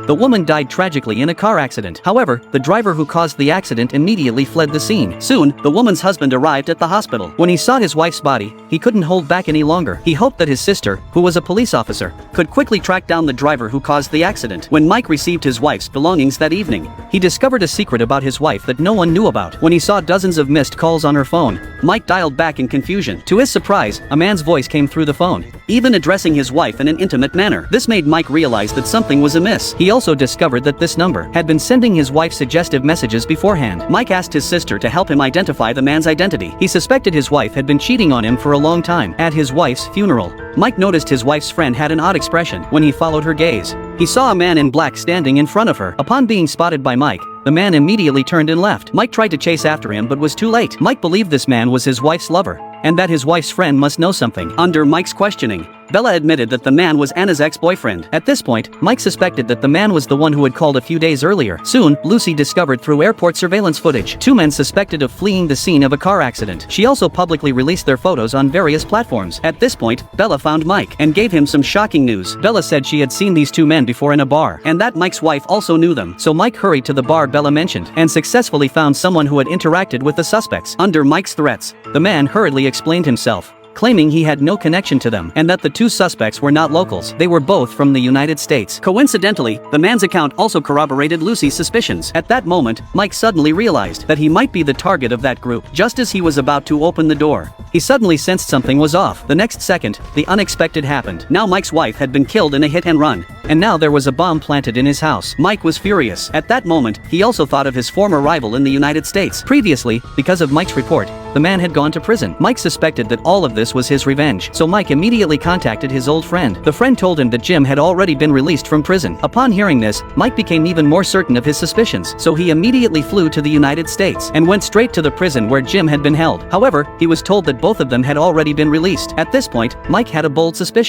The woman died tragically in a car accident. However, the driver who caused the accident immediately fled the scene. Soon, the woman's husband arrived at the hospital. When he saw his wife's body, he couldn't hold back any longer. He hoped that his sister, who was a police officer, could quickly track down the driver who caused the accident. When Mike received his wife's belongings that evening, he discovered a secret about his wife that no one knew about. When he saw dozens of missed calls on her phone, Mike dialed back in confusion. To his surprise, a man's voice came through the phone, even addressing his wife in an intimate manner. This made Mike realize that something was amiss. He also discovered that this number had been sending his wife suggestive messages beforehand. Mike asked his sister to help him identify the man's identity. He suspected his wife had been cheating on him for a long time. At his wife's funeral, Mike noticed his wife's friend had an odd expression when he followed her gaze. He saw a man in black standing in front of her. Upon being spotted by Mike, the man immediately turned and left. Mike tried to chase after him but was too late. Mike believed this man was his wife's lover, and that his wife's friend must know something. Under Mike's questioning, Bella admitted that the man was Anna's ex-boyfriend. At this point, Mike suspected that the man was the one who had called a few days earlier. Soon, Lucy discovered through airport surveillance footage 2 men suspected of fleeing the scene of a car accident. She also publicly released their photos on various platforms. At this point, Bella found Mike and gave him some shocking news. Bella said she had seen these 2 men before in a bar, and that Mike's wife also knew them. So Mike hurried to the bar Bella mentioned and successfully found someone who had interacted with the suspects. Under Mike's threats, the man hurriedly explained himself, claiming he had no connection to them and that the 2 suspects were not locals. They were both from the United States. Coincidentally, the man's account also corroborated Lucy's suspicions. At that moment, Mike suddenly realized that he might be the target of that group. Just as he was about to open the door, he suddenly sensed something was off. The next second, the unexpected happened. Now Mike's wife had been killed in a hit and run, and now there was a bomb planted in his house. Mike was furious. At that moment, he also thought of his former rival in the United States. Previously, because of Mike's report, the man had gone to prison. Mike suspected that all of this was his revenge, so Mike immediately contacted his old friend. The friend told him that Jim had already been released from prison. Upon hearing this, Mike became even more certain of his suspicions, so he immediately flew to the United States and went straight to the prison where Jim had been held. However, he was told that both of them had already been released. At this point, Mike had a bold suspicion.